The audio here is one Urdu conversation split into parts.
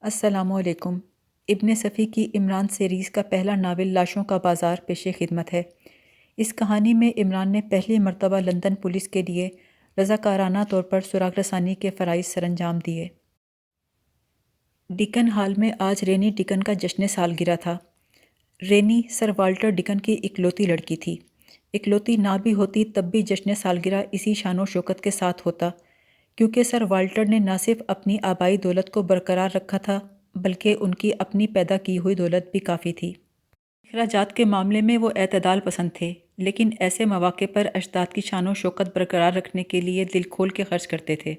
السلام علیکم۔ ابن صفی کی عمران سیریز کا پہلا ناول لاشوں کا بازار پیش خدمت ہے۔ اس کہانی میں عمران نے پہلی مرتبہ لندن پولیس کے لیے رضاکارانہ طور پر سراغ رسانی کے فرائض سر انجام دیے۔ ڈکن ہال میں آج رینی ڈکن کا جشن سالگرہ تھا۔ رینی سر والٹر ڈکن کی اکلوتی لڑکی تھی۔ اکلوتی نہ بھی ہوتی تب بھی جشن سالگرہ اسی شان و شوکت کے ساتھ ہوتا، کیونکہ سر والٹر نے نہ صرف اپنی آبائی دولت کو برقرار رکھا تھا بلکہ ان کی اپنی پیدا کی ہوئی دولت بھی کافی تھی۔ اخراجات کے معاملے میں وہ اعتدال پسند تھے، لیکن ایسے مواقع پر اجداد کی شان و شوکت برقرار رکھنے کے لیے دل کھول کے خرچ کرتے تھے۔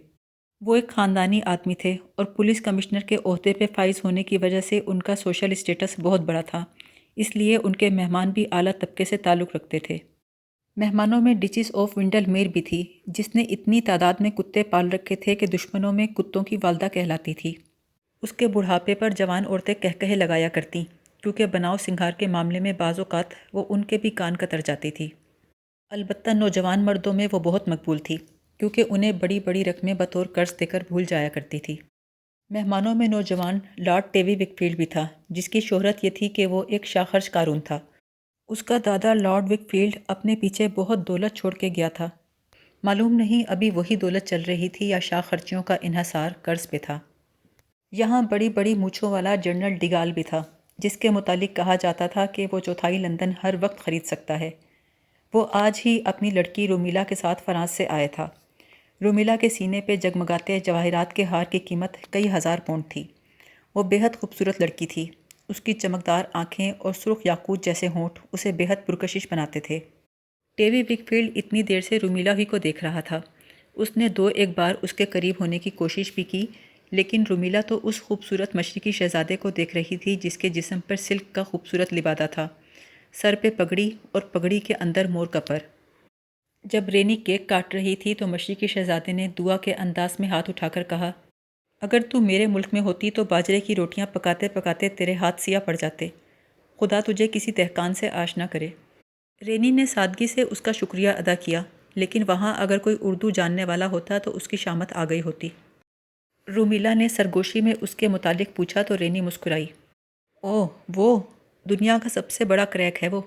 وہ ایک خاندانی آدمی تھے اور پولیس کمشنر کے عہدے پہ فائز ہونے کی وجہ سے ان کا سوشل اسٹیٹس بہت بڑا تھا، اس لیے ان کے مہمان بھی اعلیٰ طبقے سے تعلق رکھتے تھے۔ مہمانوں میں ڈچس آف ونڈل میر بھی تھی، جس نے اتنی تعداد میں کتے پال رکھے تھے کہ دشمنوں میں کتوں کی والدہ کہلاتی تھی۔ اس کے بڑھاپے پر جوان عورتیں کہکہے لگایا کرتیں، کیونکہ بناؤ سنگھار کے معاملے میں بعض اوقات وہ ان کے بھی کان کتر جاتی تھی۔ البتہ نوجوان مردوں میں وہ بہت مقبول تھی، کیونکہ انہیں بڑی بڑی رقمیں بطور قرض دے کر بھول جایا کرتی تھی۔ مہمانوں میں نوجوان لارڈ ٹیوی وکفیلڈ بھی تھا، جس کی شہرت یہ تھی کہ وہ ایک شاخرچ قارون تھا۔ اس کا دادا لارڈ وکفیلڈ اپنے پیچھے بہت دولت چھوڑ کے گیا تھا۔ معلوم نہیں ابھی وہی دولت چل رہی تھی یا شاخ خرچیوں کا انحصار قرض پہ تھا۔ یہاں بڑی بڑی مونچھوں والا جنرل ڈیگال بھی تھا، جس کے متعلق کہا جاتا تھا کہ وہ چوتھائی لندن ہر وقت خرید سکتا ہے۔ وہ آج ہی اپنی لڑکی رومیلا کے ساتھ فرانس سے آیا تھا۔ رومیلا کے سینے پہ جگمگاتے جواہرات کے ہار کی قیمت کئی ہزار پاؤنڈ تھی۔ وہ بے حد خوبصورت لڑکی تھی۔ اس کی چمکدار آنکھیں اور سرخ یاقوت جیسے ہونٹ اسے بے حد پرکشش بناتے تھے۔ ٹیوی وکفیلڈ اتنی دیر سے رومیلا ہی کو دیکھ رہا تھا۔ اس نے دو ایک بار اس کے قریب ہونے کی کوشش بھی کی، لیکن رومیلا تو اس خوبصورت مشرقی شہزادے کو دیکھ رہی تھی جس کے جسم پر سلک کا خوبصورت لبادہ تھا، سر پہ پگڑی اور پگڑی کے اندر مور کا پر۔ جب رینی کیک کاٹ رہی تھی تو مشرقی شہزادے نے دعا کے انداز میں ہاتھ اٹھا کر کہا، اگر تو میرے ملک میں ہوتی تو باجرے کی روٹیاں پکاتے پکاتے تیرے ہاتھ سیاہ پڑ جاتے۔ خدا تجھے کسی دہقان سے آش نہ کرے۔ رینی نے سادگی سے اس کا شکریہ ادا کیا، لیکن وہاں اگر کوئی اردو جاننے والا ہوتا تو اس کی شامت آ گئی ہوتی۔ رومیلا نے سرگوشی میں اس کے متعلق پوچھا تو رینی مسکرائی۔ اوہ، وہ دنیا کا سب سے بڑا کریک ہے وہ۔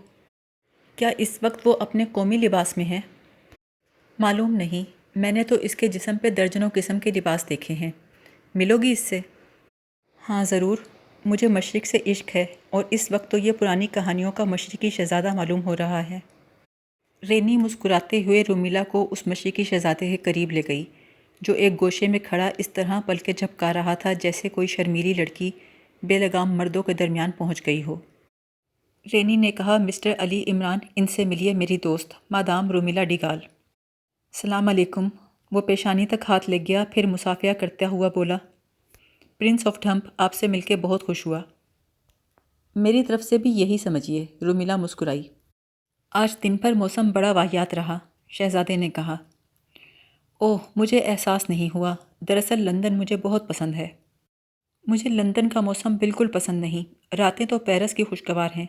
کیا اس وقت وہ اپنے قومی لباس میں ہے؟ معلوم نہیں، میں نے تو اس کے جسم پہ درجنوں قسم کے لباس دیکھے ہیں۔ ملو گی اس سے؟ ہاں ضرور، مجھے مشرق سے عشق ہے اور اس وقت تو یہ پرانی کہانیوں کا مشرقی شہزادہ معلوم ہو رہا ہے۔ رینی مسکراتے ہوئے رومیلا کو اس مشرقی شہزادے کے قریب لے گئی، جو ایک گوشے میں کھڑا اس طرح پلکیں جھپکا رہا تھا جیسے کوئی شرمیلی لڑکی بے لگام مردوں کے درمیان پہنچ گئی ہو۔ رینی نے کہا، مسٹر علی عمران، ان سے ملیے میری دوست مادام رومیلا ڈیگال۔ سلام علیکم۔ وہ پیشانی تک ہاتھ لے گیا، پھر مصافحہ کرتا ہوا بولا، پرنس آف ڈھمپ، آپ سے مل کے بہت خوش ہوا۔ میری طرف سے بھی یہی سمجھیے، رومیلا مسکرائی۔ آج دن بھر موسم بڑا واہیات رہا، شہزادے نے کہا۔ اوہ، مجھے احساس نہیں ہوا، دراصل لندن مجھے بہت پسند ہے۔ مجھے لندن کا موسم بالکل پسند نہیں، راتیں تو پیرس کی خوشگوار ہیں۔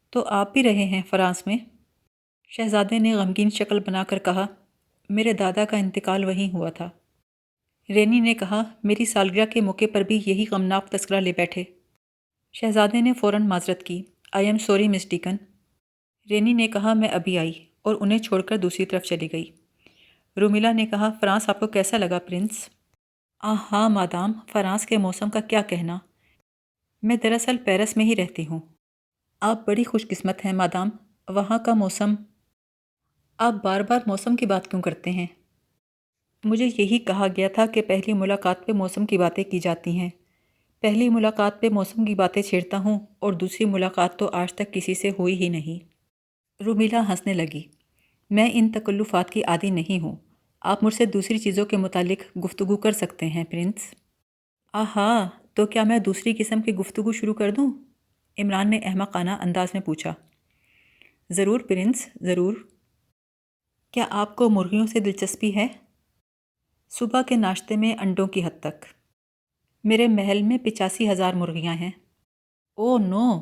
تو آپ بھی رہے ہیں فرانس میں؟ شہزادے نے غمگین شکل بنا کر کہا، میرے دادا کا انتقال وہیں ہوا تھا۔ رینی نے کہا، میری سالگرہ کے موقع پر بھی یہی غمناک تذکرہ لے بیٹھے۔ شہزادے نے فوراً معذرت کی، I am sorry miss Deacon. Renee نے کہا، میں ابھی آئی، اور انہیں چھوڑ کر دوسری طرف چلی گئی۔ رومیلا نے کہا، فرانس آپ کو کیسا لگا پرنس؟ ہاں مادام، فرانس کے موسم کا کیا کہنا، میں دراصل پیرس میں ہی رہتی ہوں۔ آپ بڑی خوش قسمت ہیں مادام، وہاں کا موسم۔ آپ بار بار موسم کی بات کیوں کرتے ہیں؟ مجھے یہی کہا گیا تھا کہ پہلی ملاقات پہ موسم کی باتیں کی جاتی ہیں۔ پہلی ملاقات پہ موسم کی باتیں چھیڑتا ہوں اور دوسری ملاقات تو آج تک کسی سے ہوئی ہی نہیں۔ رومیلا ہنسنے لگی، میں ان تکلفات کی عادی نہیں ہوں، آپ مجھ سے دوسری چیزوں کے متعلق گفتگو کر سکتے ہیں پرنس۔ آہا، تو کیا میں دوسری قسم کی گفتگو شروع کر دوں؟ عمران نے احمقانہ انداز میں پوچھا۔ ضرور پرنس، ضرور۔ کیا آپ کو مرغیوں سے دلچسپی ہے؟ صبح کے ناشتے میں انڈوں کی حد تک۔ میرے محل میں 85,000 مرغیاں ہیں۔ اوہ نو،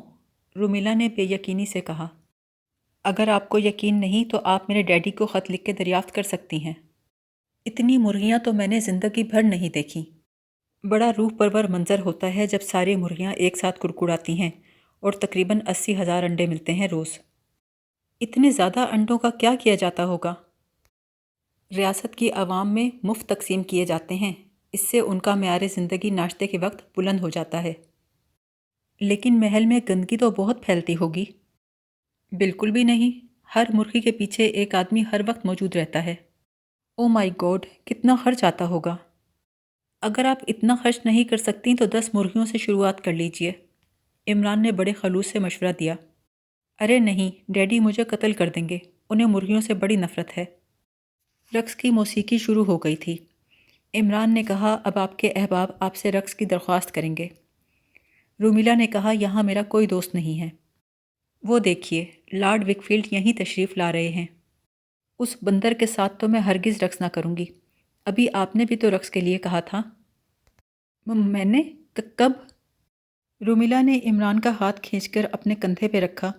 رومیلا نے بے یقینی سے کہا۔ اگر آپ کو یقین نہیں تو آپ میرے ڈیڈی کو خط لکھ کے دریافت کر سکتی ہیں۔ اتنی مرغیاں تو میں نے زندگی بھر نہیں دیکھیں۔ بڑا روح پرور منظر ہوتا ہے جب ساری مرغیاں ایک ساتھ کڑکڑاتی ہیں اور تقریباً 80,000 انڈے ملتے ہیں روز۔ اتنے زیادہ انڈوں کا کیا کیا جاتا ہوگا؟ ریاست کی عوام میں مفت تقسیم کیے جاتے ہیں، اس سے ان کا معیار زندگی ناشتے کے وقت بلند ہو جاتا ہے۔ لیکن محل میں گندگی تو بہت پھیلتی ہوگی۔ بالکل بھی نہیں، ہر مرغی کے پیچھے ایک آدمی ہر وقت موجود رہتا ہے۔ او مائی گاڈ، کتنا خرچ آتا ہوگا۔ اگر آپ اتنا خرچ نہیں کر سکتی تو 10 مرغیوں سے شروعات کر لیجئے۔ عمران نے بڑے خلوص سے مشورہ دیا۔ ارے نہیں، ڈیڈی مجھے قتل کر دیں گے، انہیں مرغیوں سے بڑی نفرت ہے۔ رقص کی موسیقی شروع ہو گئی تھی۔ عمران نے کہا اب آپ کے احباب آپ سے رقص کی درخواست کریں گے۔ رومیلا نے کہا یہاں میرا کوئی دوست نہیں ہے۔ وہ دیکھیے، لارڈ وکفیلڈ یہیں تشریف لا رہے ہیں۔ اس بندر کے ساتھ تو میں ہرگز رقص نہ کروں گی۔ ابھی آپ نے بھی تو رقص کے لیے کہا تھا۔ میں نے؟ کب؟ رومیلا نے عمران کا ہاتھ کھینچ کر اپنے کندھے پہ رکھا،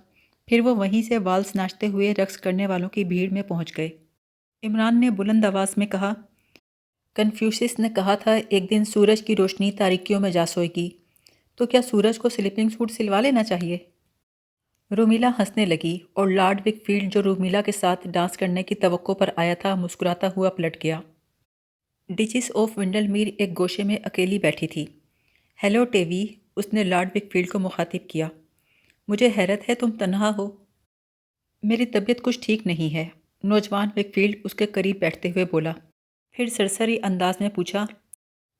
پھر وہ وہیں سے والس ناچتے ہوئے رقص کرنے والوں کی بھیڑ میں پہنچ گئے۔ عمران نے بلند آواز میں کہا، کنفیوشس نے کہا تھا ایک دن سورج کی روشنی تاریکیوں میں جا سوئے گی، تو کیا سورج کو سلیپنگ سوٹ سلوا لینا چاہیے؟ رومیلا ہنسنے لگی اور لارڈ وکفیلڈ جو رومیلا کے ساتھ ڈانس کرنے کی توقع پر آیا تھا مسکراتا ہوا پلٹ گیا۔ ڈچس آف ونڈل میر ایک گوشے میں اکیلی بیٹھی تھی۔ ہیلو ٹیوی، اس نے لارڈ وکفیلڈ کو مخاطب کیا۔ مجھے حیرت ہے تم تنہا ہو۔ میری طبیعت کچھ ٹھیک نہیں ہے، نوجوان وکفیلڈ اس کے قریب بیٹھتے ہوئے بولا، پھر سرسری انداز میں پوچھا،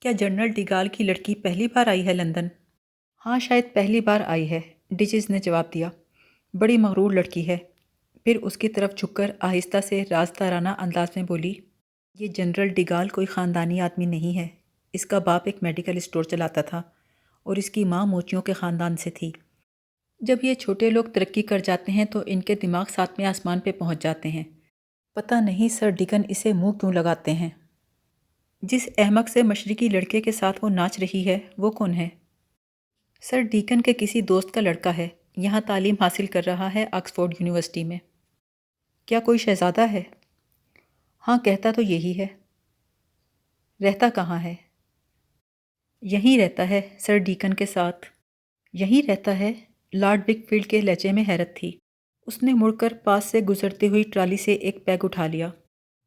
کیا جنرل ڈیگال کی لڑکی پہلی بار آئی ہے لندن؟ ہاں شاید پہلی بار آئی ہے، ڈچس نے جواب دیا۔ بڑی مغرور لڑکی ہے۔ پھر اس کی طرف جھک کر آہستہ سے رازدارانہ انداز میں بولی، یہ جنرل ڈیگال کوئی خاندانی آدمی نہیں ہے، اس کا باپ ایک میڈیکل اسٹور چلاتا تھا اور اس کی ماں موچیوں کے خاندان سے تھی۔ جب یہ چھوٹے لوگ ترقی کر جاتے ہیں تو ان کے دماغ ساتویں آسمان پہ پہنچ جاتے ہیں۔ پتہ نہیں سر ڈیکن اسے منہ کیوں لگاتے ہیں۔ جس احمق سے مشرقی لڑکے کے ساتھ وہ ناچ رہی ہے وہ کون ہے؟ سر ڈیکن کے کسی دوست کا لڑکا ہے، یہاں تعلیم حاصل کر رہا ہے آکسفورڈ یونیورسٹی میں۔ کیا کوئی شہزادہ ہے؟ ہاں کہتا تو یہی ہے۔ رہتا کہاں ہے؟ یہیں رہتا ہے سر ڈیکن کے ساتھ۔ یہیں رہتا ہے؟ لارڈ وکفیلڈ کے لہجے میں حیرت تھی۔ اس نے مڑ کر پاس سے گزرتی ہوئی ٹرالی سے ایک پیگ اٹھا لیا،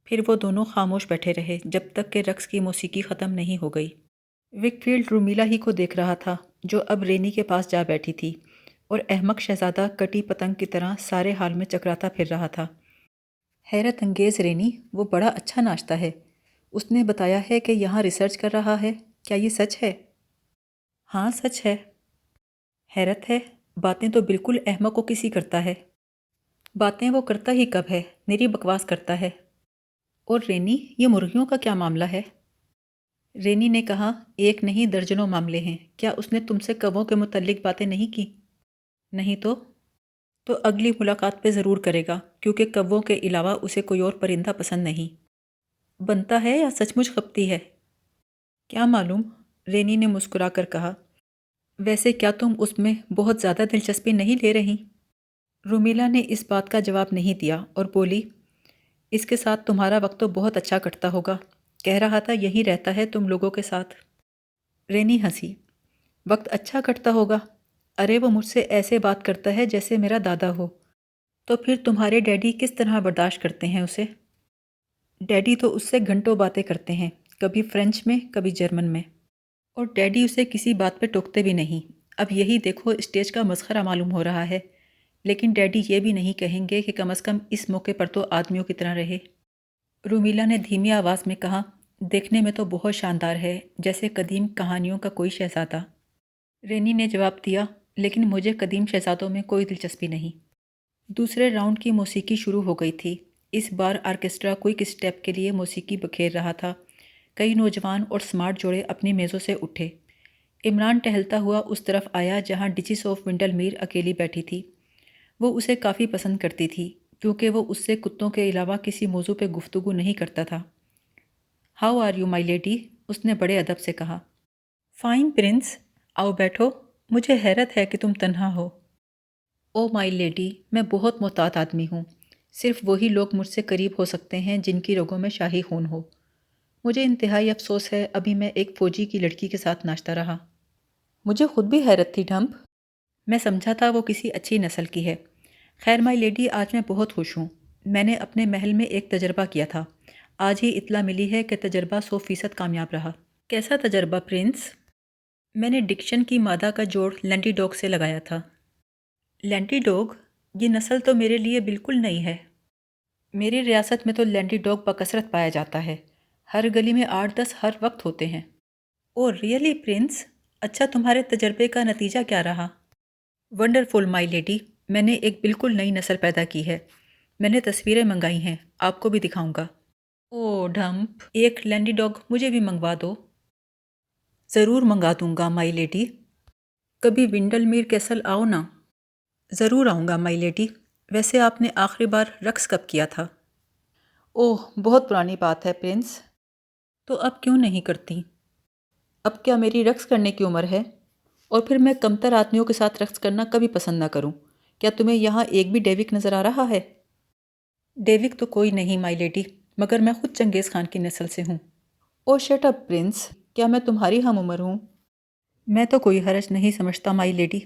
پھر وہ دونوں خاموش بیٹھے رہے جب تک کہ رقص کی موسیقی ختم نہیں ہو گئی۔ وکفیلڈ رومیلا ہی کو دیکھ رہا تھا جو اب رینی کے پاس جا بیٹھی تھی اور احمق شہزادہ کٹی پتنگ کی طرح سارے حال میں چکراتا پھر رہا تھا۔ حیرت انگیز رینی، وہ بڑا اچھا ناچتا ہے۔ اس نے بتایا ہے کہ یہاں ریسرچ کر رہا ہے، کیا یہ سچ ہے؟ ہاں سچ ہے۔ حیرت ہے، باتیں تو بالکل احمق و کسی کرتا ہے۔ باتیں وہ کرتا ہی کب ہے، میری بکواس کرتا ہے۔ اور رینی، یہ مرغیوں کا کیا معاملہ ہے؟ رینی نے کہا، ایک نہیں درجنوں معاملے ہیں، کیا اس نے تم سے کووں کے متعلق باتیں نہیں کی؟ نہیں تو اگلی ملاقات پہ ضرور کرے گا، کیونکہ کووں کے علاوہ اسے کوئی اور پرندہ پسند نہیں۔ بنتا ہے یا سچ مچ خپتی ہے؟ کیا معلوم، رینی نے مسکرا کر کہا۔ ویسے کیا تم اس میں بہت زیادہ دلچسپی نہیں لے رہی؟ رومیلا نے اس بات کا جواب نہیں دیا اور بولی، اس کے ساتھ تمہارا وقت تو بہت اچھا کٹتا ہوگا، کہہ رہا تھا یہی رہتا ہے تم لوگوں کے ساتھ۔ رینی ہنسی، وقت اچھا کٹتا ہوگا؟ ارے وہ مجھ سے ایسے بات کرتا ہے جیسے میرا دادا ہو۔ تو پھر تمہارے ڈیڈی کس طرح برداشت کرتے ہیں اسے؟ ڈیڈی تو اس سے گھنٹوں باتیں کرتے ہیں، کبھی فرینچ میں کبھی جرمن میں، اور ڈیڈی اسے کسی بات پہ ٹوکتے بھی نہیں۔ اب یہی دیکھو اسٹیج کا مسخرہ معلوم ہو رہا ہے، لیکن ڈیڈی یہ بھی نہیں کہیں گے کہ کم از کم اس موقع پر تو آدمیوں کی طرح رہے۔ رومیلا نے دھیمی آواز میں کہا، دیکھنے میں تو بہت شاندار ہے، جیسے قدیم کہانیوں کا کوئی شہزادہ۔ رینی نے جواب دیا، لیکن مجھے قدیم شہزادوں میں کوئی دلچسپی نہیں۔ دوسرے راؤنڈ کی موسیقی شروع ہو گئی تھی۔ اس بار آرکیسٹرا کوئک اسٹیپ کے لیے موسیقی بکھیر رہا تھا۔ کئی نوجوان اور سمارٹ جوڑے اپنی میزوں سے اٹھے۔ عمران ٹہلتا ہوا اس طرف آیا جہاں ڈچس آف ونڈل میر اکیلی بیٹھی تھی۔ وہ اسے کافی پسند کرتی تھی کیونکہ وہ اس سے کتوں کے علاوہ کسی موضوع پہ گفتگو نہیں کرتا تھا۔ How are you my lady, اس نے بڑے ادب سے کہا۔ فائن پرنس، آؤ بیٹھو، مجھے حیرت ہے کہ تم تنہا ہو۔ او مائی لیڈی، میں بہت محتاط آدمی ہوں، صرف وہی لوگ مجھ سے قریب ہو سکتے ہیں جن کی رگوں میں شاہی خون ہو۔ مجھے انتہائی افسوس ہے ابھی میں ایک فوجی کی لڑکی کے ساتھ ناشتا رہا۔ مجھے خود بھی حیرت تھی ڈھمپ، میں سمجھا تھا وہ کسی اچھی نسل کی ہے۔ خیر مائی لیڈی، آج میں بہت خوش ہوں۔ میں نے اپنے محل میں ایک تجربہ کیا تھا۔ آج ہی اطلاع ملی ہے کہ تجربہ 100% کامیاب رہا۔ کیسا تجربہ پرنس؟ میں نے ڈکشن کی مادہ کا جوڑ لینڈی ڈوگ سے لگایا تھا۔ لینڈی ڈوگ؟ یہ نسل تو میرے لیے بالکل نئی ہے۔ میری ریاست میں تو لینڈی ڈوگ بکثرت پایا جاتا ہے۔ ہر گلی میں 8-10 ہر وقت ہوتے ہیں۔ اوہ ریئلی پرنس؟ اچھا، تمہارے تجربے کا نتیجہ کیا رہا؟ ونڈرفل مائی لیڈی، میں نے ایک بالکل نئی نسل پیدا کی ہے۔ میں نے تصویریں منگائی ہیں، آپ کو بھی دکھاؤں گا۔ اوہ ڈھمپ، ایک لینڈی ڈاگ مجھے بھی منگوا دو۔ ضرور منگا دوں گا مائی لیڈی۔ کبھی ونڈل میر کیسل آؤ نا۔ ضرور آؤں گا مائی لیڈی۔ ویسے آپ نے آخری بار رقص کب کیا تھا؟ اوہ بہت پرانی بات ہے پرنس۔ تو اب کیوں نہیں کرتی؟ اب کیا میری رقص کرنے کی عمر ہے؟ اور پھر میں کمتر آدمیوں کے ساتھ رقص کرنا کبھی پسند نہ کروں۔ کیا تمہیں یہاں ایک بھی ڈیوک نظر آ رہا ہے؟ ڈیوک تو کوئی نہیں مائی لیڈی، مگر میں خود چنگیز خان کی نسل سے ہوں۔ او شٹ اپ پرنس، کیا میں تمہاری ہم عمر ہوں؟ میں تو کوئی حرج نہیں سمجھتا مائی لیڈی۔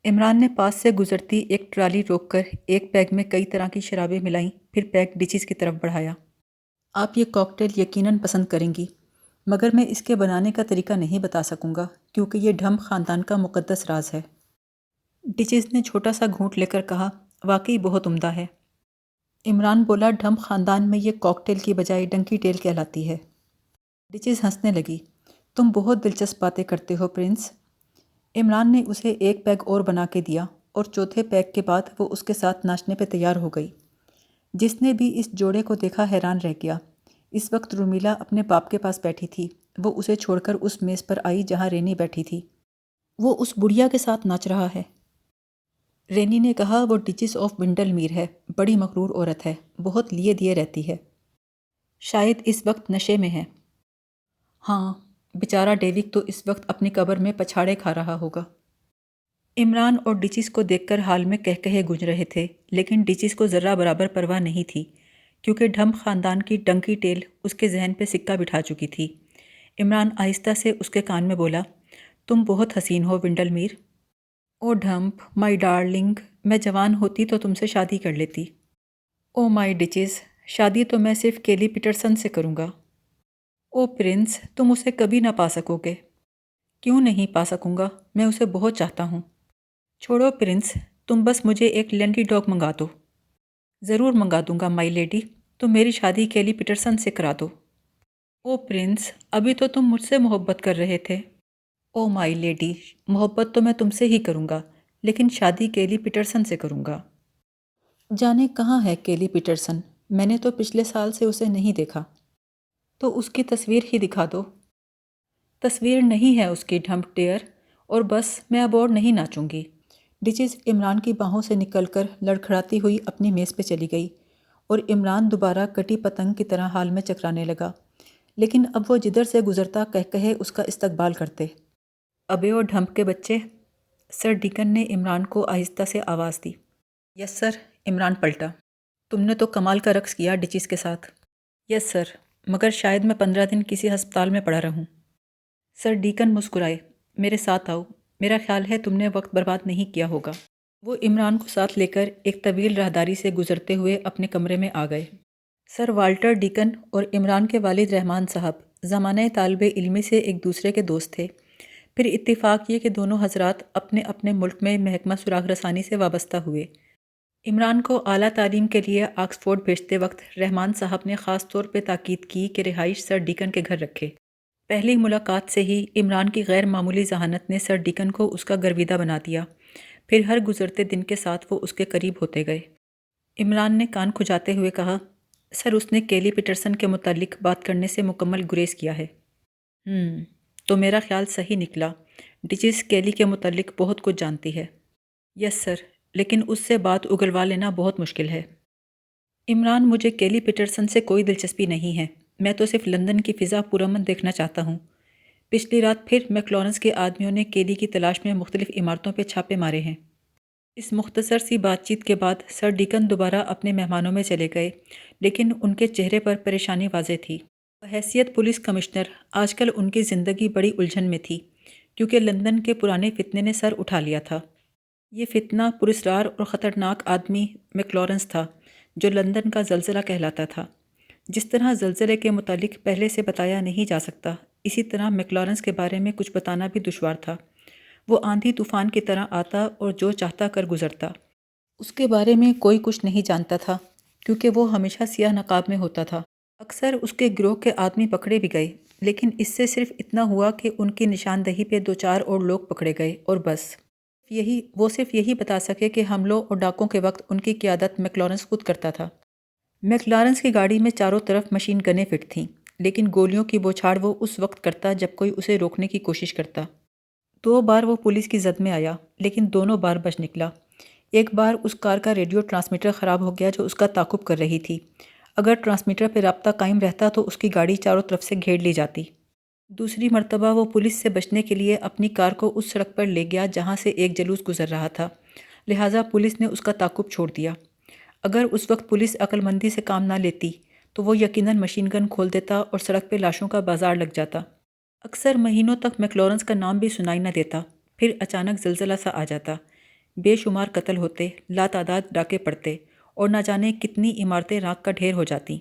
عمران نے پاس سے گزرتی ایک ٹرالی روک کر ایک پیگ میں کئی طرح کی شرابیں ملائیں، پھر پیگ ڈچز کی طرف بڑھایا۔ آپ یہ کاکٹیل یقیناً پسند کریں گی، مگر میں اس کے بنانے کا طریقہ نہیں بتا سکوں گا کیونکہ یہ ڈھمپ خاندان کا مقدس راز ہے۔ ڈچز نے چھوٹا سا گھونٹ لے کر کہا، واقعی بہت عمدہ ہے۔ عمران بولا، ڈھمپ خاندان میں یہ کاکٹیل کی بجائے ڈنکی ٹیل کہلاتی ہے۔ ڈچز ہنسنے لگی، تم بہت دلچسپ باتیں کرتے ہو پرنس۔ عمران نے اسے ایک پیگ اور بنا کے دیا اور چوتھے پیگ کے بعد وہ اس کے ساتھ ناچنے پہ تیار ہو گئی۔ جس نے بھی اس جوڑے کو دیکھا حیران رہ گیا۔ اس وقت رومیلا اپنے باپ کے پاس بیٹھی تھی۔ وہ اسے چھوڑ کر اس میز پر آئی جہاں رینی بیٹھی تھی۔ وہ اس بڑھیا کے ساتھ ناچ رہا ہے۔ رینی نے کہا، وہ ڈچز آف ونڈل میر ہے، بڑی مغرور عورت ہے، بہت لیے دیے رہتی ہے۔ شاید اس وقت نشے میں ہے۔ ہاں، بیچارہ ڈیوک تو اس وقت اپنی قبر میں پچھاڑے کھا رہا ہوگا۔ عمران اور ڈچز کو دیکھ کر حال میں کہے گونج رہے تھے، لیکن ڈچز کو ذرہ برابر پرواہ نہیں تھی کیونکہ ڈھمپ خاندان کی ڈنکی ٹیل اس کے ذہن پہ سکہ بٹھا چکی تھی۔ عمران آہستہ سے اس کے کان میں بولا، تم بہت حسین ہو ونڈل میر۔ او ڈھمپ مائی ڈارلنگ، میں جوان ہوتی تو تم سے شادی کر لیتی۔ او مائی ڈچز، شادی تو میں صرف کیلی پیٹرسن سے کروں گا۔ او پرنس، تم اسے کبھی نہ پا سکو گے۔ کیوں نہیں پا سکوں گا؟ میں اسے بہت چاہتا ہوں۔ چھوڑو پرنس، تم بس مجھے ایک لینڈی ڈاگ منگا دو۔ ضرور منگا دوں گا مائی لیڈی، تم میری شادی کیلی پیٹرسن سے کرا دو۔ او پرنس، ابھی تو تم مجھ سے محبت کر رہے تھے۔ او مائی لیڈی، محبت تو میں تم سے ہی کروں گا، لیکن شادی کیلی پیٹرسن سے کروں گا۔ جانے کہاں ہے کیلی پیٹرسن؟ میں نے تو پچھلے سال سے اسے نہیں دیکھا۔ تو اس کی تصویر ہی دکھا دو۔ تصویر نہیں ہے اس کی ڈھمپ ڈیئر، اور بس میں اب اور نہیں ناچوں گی۔ ڈچز عمران کی باہوں سے نکل کر لڑکھڑاتی ہوئی اپنی میز پہ چلی گئی اور عمران دوبارہ کٹی پتنگ کی طرح حال میں چکرانے لگا، لیکن اب وہ جدھر سے گزرتا کہے اس کا استقبال کرتے۔ ابے اور ڈھمپ کے بچے، سر ڈیکن نے عمران کو آہستہ سے آواز دی۔ یس سر، عمران پلٹا۔ تم نے تو کمال کا رقص کیا ڈچز کے ساتھ۔ یس سر، مگر شاید میں 15 دن کسی ہسپتال میں پڑا رہوں۔ سر ڈیکن مسکرائے، میرے ساتھ آؤ، میرا خیال ہے تم نے وقت برباد نہیں کیا ہوگا۔ وہ عمران کو ساتھ لے کر ایک طویل راہداری سے گزرتے ہوئے اپنے کمرے میں آ گئے۔ سر والٹر ڈیکن اور عمران کے والد رحمان صاحب زمانہ طالب علمی سے ایک دوسرے کے دوست تھے۔ پھر اتفاق یہ کہ دونوں حضرات اپنے اپنے ملک میں محکمہ سراغ رسانی سے وابستہ ہوئے۔ عمران کو اعلیٰ تعلیم کے لیے آکسفورڈ بھیجتے وقت رحمان صاحب نے خاص طور پہ تاکید کی کہ رہائش سر ڈیکن کے گھر رکھے۔ پہلی ملاقات سے ہی عمران کی غیر معمولی ذہانت نے سر ڈیکن کو اس کا گرویدہ بنا دیا۔ پھر ہر گزرتے دن کے ساتھ وہ اس کے قریب ہوتے گئے۔ عمران نے کان کھجاتے ہوئے کہا، سر اس نے کیلی پیٹرسن کے متعلق بات کرنے سے مکمل گریز کیا ہے۔ تو میرا خیال صحیح نکلا، ڈچز کیلی کے متعلق بہت کچھ جانتی ہے۔ یس سر، لیکن اس سے بات اگلوا لینا بہت مشکل ہے۔ عمران، مجھے کیلی پیٹرسن سے کوئی دلچسپی نہیں ہے، میں تو صرف لندن کی فضا پرامن دیکھنا چاہتا ہوں۔ پچھلی رات پھر میکلارنس کے آدمیوں نے کیلی کی تلاش میں مختلف عمارتوں پہ چھاپے مارے ہیں۔ اس مختصر سی بات چیت کے بعد سر ڈیکن دوبارہ اپنے مہمانوں میں چلے گئے، لیکن ان کے چہرے پر پریشانی واضح تھی۔ بحیثیت پولیس کمشنر آج کل ان کی زندگی بڑی الجھن میں تھی، کیونکہ لندن کے پرانے فتنے نے سر اٹھا لیا تھا۔ یہ فتنہ پراسرار اور خطرناک آدمی میکلارنس تھا، جو لندن کا زلزلہ کہلاتا تھا۔ جس طرح زلزلے کے متعلق پہلے سے بتایا نہیں جا سکتا، اسی طرح میکلارنس کے بارے میں کچھ بتانا بھی دشوار تھا۔ وہ آندھی طوفان کی طرح آتا اور جو چاہتا کر گزرتا۔ اس کے بارے میں کوئی کچھ نہیں جانتا تھا، کیونکہ وہ ہمیشہ سیاہ نقاب میں ہوتا تھا۔ اکثر اس کے گروہ کے آدمی پکڑے بھی گئے، لیکن اس سے صرف اتنا ہوا کہ ان کی نشاندہی پہ 2-4 اور لوگ پکڑے گئے، اور بس۔ وہ صرف یہی بتا سکے کہ حملوں اور ڈاکوں کے وقت ان کی قیادت میکلارنس خود کرتا تھا۔ میکلارنس کی گاڑی میں چاروں طرف مشین گنیں فٹ تھیں، لیکن گولیوں کی بوچھاڑ وہ اس وقت کرتا جب کوئی اسے روکنے کی کوشش کرتا۔ 2 بار وہ پولیس کی زد میں آیا، لیکن دونوں بار بچ نکلا۔ ایک بار اس کار کا ریڈیو ٹرانسمیٹر خراب ہو گیا جو اس کا تعاقب کر رہی تھی۔ اگر ٹرانسمیٹر پہ رابطہ قائم رہتا تو اس کی گاڑی چاروں طرف سے گھیر لی جاتی۔ دوسری مرتبہ وہ پولیس سے بچنے کے لیے اپنی کار کو اس سڑک پر لے گیا جہاں سے ایک جلوس گزر رہا تھا، لہٰذا پولیس نے اس کا تعاقب چھوڑ دیا۔ اگر اس وقت پولیس عقل مندی سے کام نہ لیتی تو وہ یقیناً مشین گن کھول دیتا اور سڑک پہ لاشوں کا بازار لگ جاتا۔ اکثر مہینوں تک میکلارنس کا نام بھی سنائی نہ دیتا، پھر اچانک زلزلہ سا آ جاتا۔ بے شمار قتل ہوتے، لاتعداد ڈاکے پڑتے، اور نہ جانے کتنی عمارتیں راکھ کا ڈھیر ہو جاتیں۔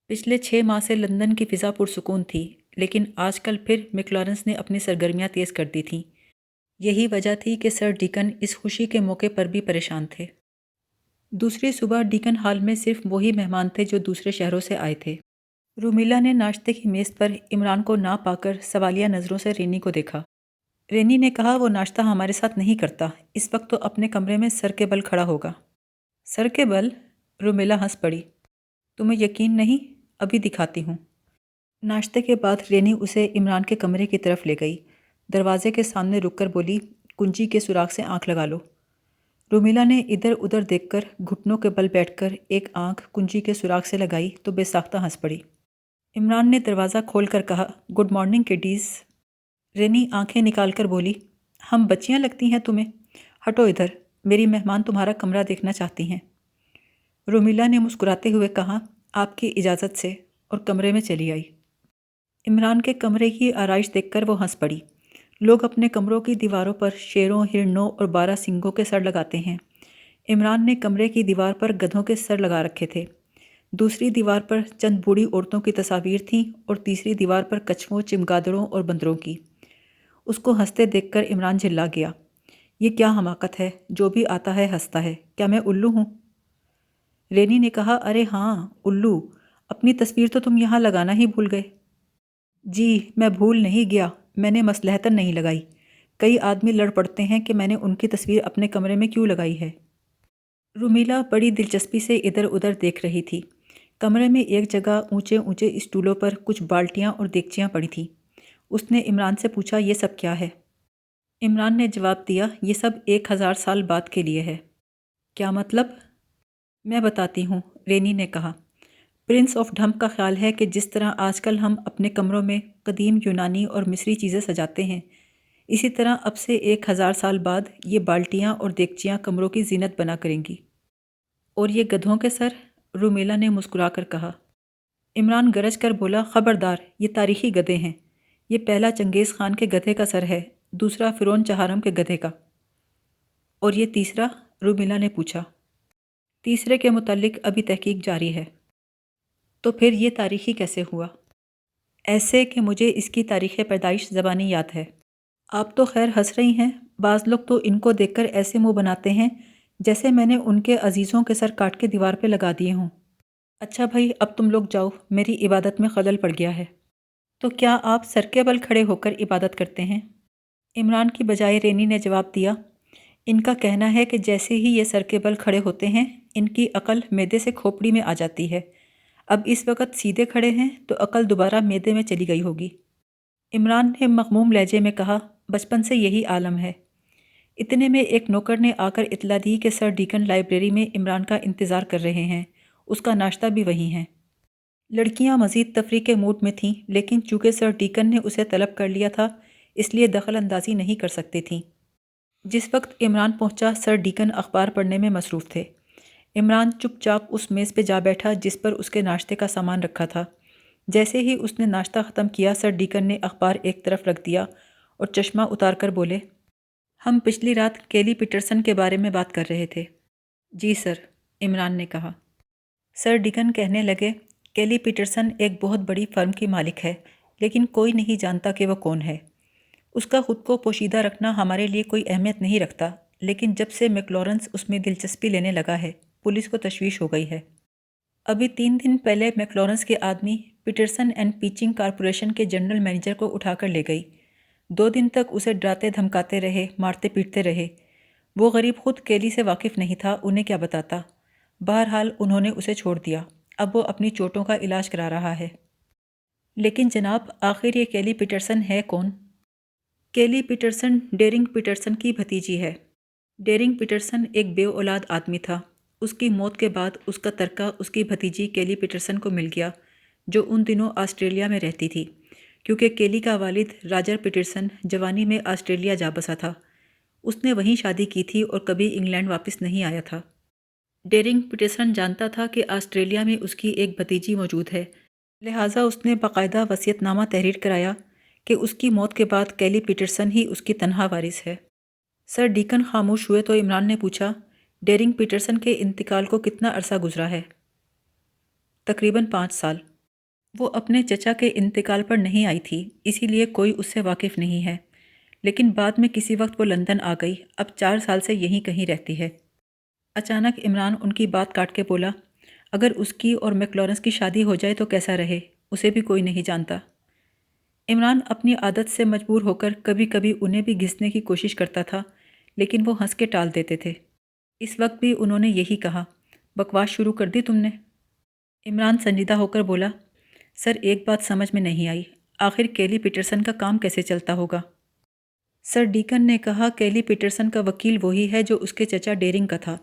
پچھلے 6 ماہ سے لندن کی فضا پرسکون تھی، لیکن آج کل پھر میکلارنس نے اپنی سرگرمیاں تیز کر دی تھیں۔ یہی وجہ تھی کہ سر ڈیکن اس خوشی کے موقع پر بھی پریشان تھے۔ دوسری صبح ڈیکن ہال میں صرف وہی مہمان تھے جو دوسرے شہروں سے آئے تھے۔ رومیلا نے ناشتے کی میز پر عمران کو نہ پا کر سوالیہ نظروں سے رینی کو دیکھا۔ رینی نے کہا، وہ ناشتہ ہمارے ساتھ نہیں کرتا، اس وقت تو اپنے کمرے میں سر کے بل کھڑا ہوگا۔ سر کے بل؟ رومیلا ہنس پڑی۔ تمہیں یقین نہیں؟ ابھی دکھاتی ہوں۔ ناشتے کے بعد رینی اسے عمران کے کمرے کی طرف لے گئی۔ دروازے کے سامنے رک کر بولی، کنجی کے سوراخ سے آنکھ لگا لو۔ رومیلا نے ادھر ادھر دیکھ کر گھٹنوں کے بل بیٹھ کر ایک آنکھ کنجی کے سوراخ سے لگائی تو بے ساختہ ہنس پڑی۔ عمران نے دروازہ کھول کر کہا، گڈ مارننگ کڈیز۔ رینی آنکھیں نکال کر بولی، ہم بچیاں لگتی ہیں تمہیں؟ ہٹو ادھر، میری مہمان تمہارا کمرہ دیکھنا چاہتی ہیں۔ رومیلا نے مسکراتے ہوئے کہا، آپ کی اجازت سے، اور کمرے میں چلی آئی۔ عمران کے کمرے کی آرائش دیکھ کر وہ ہنس پڑی۔ لوگ اپنے کمروں کی دیواروں پر شیروں، ہرنوں اور 12 سینگوں کے سر لگاتے ہیں۔ عمران نے کمرے کی دیوار پر گدھوں کے سر لگا رکھے تھے۔ دوسری دیوار پر چند بوڑھی عورتوں کی تصاویر تھیں اور تیسری دیوار پر کچھووں، چمگادڑوں اور بندروں کی۔ اس کو ہنستے دیکھ کر عمران جھلا گیا۔ یہ کیا حماقت ہے، جو بھی آتا ہے ہنستا ہے، کیا میں الو ہوں؟ رینی نے کہا، ارے ہاں الو، اپنی تصویر تو تم یہاں لگانا ہی بھول گئے۔ جی میں بھول نہیں گیا، میں نے مصلحتاً نہیں لگائی۔ کئی آدمی لڑ پڑتے ہیں کہ میں نے ان کی تصویر اپنے کمرے میں کیوں لگائی ہے۔ رومیلا بڑی دلچسپی سے ادھر ادھر دیکھ رہی تھی۔ کمرے میں ایک جگہ اونچے اونچے اسٹولوں پر کچھ بالٹیاں اور دیگچیاں پڑی تھیں۔ اس نے عمران سے پوچھا، یہ سب کیا ہے؟ عمران نے جواب دیا، یہ سب 1000 سال بعد کے لیے ہے۔ کیا مطلب؟ میں بتاتی ہوں، رینی نے کہا۔ پرنس آف ڈھمپ کا خیال ہے کہ جس طرح آج کل ہم اپنے کمروں میں قدیم یونانی اور مصری چیزیں سجاتے ہیں، اسی طرح اب سے 1000 سال بعد یہ بالٹیاں اور دیگچیاں کمروں کی زینت بنا کریں گی۔ اور یہ گدھوں کے سر؟ رومیلا نے مسکرا کر کہا۔ عمران گرج کر بولا، خبردار، یہ تاریخی گدھے ہیں۔ یہ پہلا چنگیز خان کے گدھے کا سر ہے، دوسرا فرعون چہارم کے گدھے کا۔ اور یہ تیسرا؟ رومیلا نے پوچھا۔ تیسرے کے متعلق ابھی تحقیق جاری ہے۔ تو پھر یہ تاریخی کیسے ہوا؟ ایسے کہ مجھے اس کی تاریخ پیدائش زبانی یاد ہے۔ آپ تو خیر ہنس رہی ہیں، بعض لوگ تو ان کو دیکھ کر ایسے منہ بناتے ہیں جیسے میں نے ان کے عزیزوں کے سر کاٹ کے دیوار پہ لگا دیے ہوں۔ اچھا بھائی، اب تم لوگ جاؤ، میری عبادت میں خلل پڑ گیا ہے۔ تو کیا آپ سر کے بل کھڑے ہو کر عبادت کرتے ہیں؟ عمران کی بجائے رینی نے جواب دیا، ان کا کہنا ہے کہ جیسے ہی یہ سر کے بل کھڑے ہوتے ہیں، ان کی عقل معدے سے کھوپڑی میں آ جاتی ہے۔ اب اس وقت سیدھے کھڑے ہیں تو عقل دوبارہ معدے میں چلی گئی ہوگی۔ عمران نے مغموم لہجے میں کہا، بچپن سے یہی عالم ہے۔ اتنے میں ایک نوکر نے آ کر اطلاع دی کہ سر ڈیکن لائبریری میں عمران کا انتظار کر رہے ہیں، اس کا ناشتہ بھی وہیں ہے۔ لڑکیاں مزید تفریح کے موڈ میں تھیں، لیکن چونکہ سر ڈیکن نے اسے طلب کر لیا تھا، اس لیے دخل اندازی نہیں کر سکتی تھیں۔ جس وقت عمران پہنچا، سر ڈیکن اخبار پڑھنے میں مصروف تھے۔ عمران چپ چاپ اس میز پہ جا بیٹھا جس پر اس کے ناشتے کا سامان رکھا تھا۔ جیسے ہی اس نے ناشتہ ختم کیا، سر ڈیکن نے اخبار ایک طرف رکھ دیا اور چشمہ اتار کر بولے، ہم پچھلی رات کیلی پیٹرسن کے بارے میں بات کر رہے تھے۔ جی سر، عمران نے کہا۔ سر ڈیکن کہنے لگے، کیلی پیٹرسن ایک بہت بڑی فرم کی مالک ہے، لیکن کوئی نہیں جانتا کہ وہ کون ہے۔ اس کا خود کو پوشیدہ رکھنا ہمارے لیے کوئی اہمیت نہیں رکھتا، لیکن جب سے میک لارنس اس میں دلچسپی لینے لگا ہے، پولیس کو تشویش ہو گئی ہے۔ ابھی 3 دن پہلے میک لارنس کے آدمی پیٹرسن اینڈ پیچنگ کارپوریشن کے جنرل مینیجر کو اٹھا کر لے گئی۔ 2 دن تک اسے ڈراتے دھمکاتے رہے، مارتے پیٹتے رہے۔ وہ غریب خود کیلی سے واقف نہیں تھا، انہیں کیا بتاتا۔ بہرحال انہوں نے اسے چھوڑ دیا، اب وہ اپنی چوٹوں کا علاج کرا رہا ہے۔ لیکن جناب، آخر یہ کیلی پیٹرسن ہے کون؟ کیلی پیٹرسن ڈیرنگ پیٹرسن کی بھتیجی ہے۔ ڈیرنگ پیٹرسن ایک بے اولاد آدمی تھا۔ اس کی موت کے بعد اس کا ترکہ اس کی بھتیجی کیلی پیٹرسن کو مل گیا، جو ان دنوں آسٹریلیا میں رہتی تھی، کیونکہ کیلی کا والد راجر پیٹرسن جوانی میں آسٹریلیا جا بسا تھا۔ اس نے وہیں شادی کی تھی اور کبھی انگلینڈ واپس نہیں آیا تھا۔ ڈیرنگ پیٹرسن جانتا تھا کہ آسٹریلیا میں اس کی ایک بھتیجی موجود ہے، لہٰذا اس نے باقاعدہ وصیت نامہ تحریر کرایا کہ اس کی موت کے بعد کیلی پیٹرسن ہی اس کی تنہا وارث ہے۔ سر ڈیکن خاموش ہوئے تو عمران نے پوچھا، ڈیرنگ پیٹرسن کے انتقال کو کتنا عرصہ گزرا ہے؟ تقریباً 5 سال۔ وہ اپنے چچا کے انتقال پر نہیں آئی تھی، اسی لیے کوئی اس سے واقف نہیں ہے، لیکن بعد میں کسی وقت وہ لندن آ گئی، اب 4 سال سے یہیں کہیں رہتی ہے۔ اچانک عمران ان کی بات کاٹ کے بولا، اگر اس کی اور میک لارنس کی شادی ہو جائے تو کیسا رہے؟ اسے بھی کوئی نہیں جانتا۔ عمران اپنی عادت سے مجبور ہو کر کبھی کبھی انہیں بھی گھسنے کی کوشش کرتا تھا، لیکن وہ ہنس کے ٹال دیتے تھے۔ اس وقت بھی انہوں نے یہی کہا، بکواس شروع کر دی تم نے؟ عمران سنجیدہ ہو کر بولا، سر ایک بات سمجھ میں نہیں آئی، آخر کیلی پیٹرسن کا کام کیسے چلتا ہوگا؟ سر ڈیکن نے کہا، کیلی پیٹرسن کا وکیل وہی ہے جو اس کے چچا ڈیرنگ کا تھا۔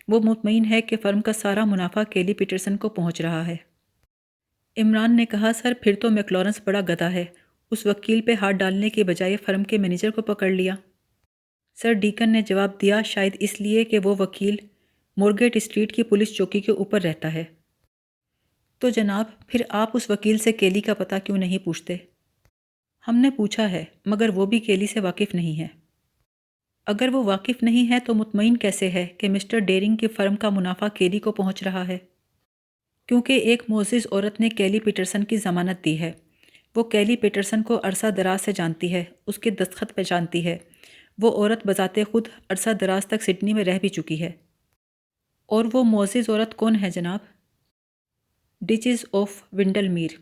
وہ مطمئن ہے کہ فرم کا سارا منافع کیلی پیٹرسن کو پہنچ رہا ہے۔ عمران نے کہا، سر پھر تو میک لارنس بڑا گدھا ہے، اس وکیل پہ ہاتھ ڈالنے کے بجائے فرم کے مینیجر کو پکڑ لیا۔ سر ڈیکن نے جواب دیا، شاید اس لیے کہ وہ وکیل مورگیٹ اسٹریٹ کی پولیس چوکی کے اوپر رہتا ہے۔ تو جناب، پھر آپ اس وکیل سے کیلی کا پتہ کیوں نہیں پوچھتے؟ ہم نے پوچھا ہے، مگر وہ بھی کیلی سے واقف نہیں ہے۔ اگر وہ واقف نہیں ہے تو مطمئن کیسے ہے کہ مسٹر ڈیرنگ کی فرم کا منافع کیلی کو پہنچ رہا ہے؟ کیونکہ ایک معزز عورت نے کیلی پیٹرسن کی ضمانت دی ہے۔ وہ کیلی پیٹرسن کو عرصہ دراز سے جانتی ہے، اس کے دستخط پہچانتی ہے۔ وہ عورت بذات خود عرصہ دراز تک سڈنی میں رہ بھی چکی ہے۔ اور وہ معزز عورت کون ہے جناب؟ Duchess of ونڈل Mir.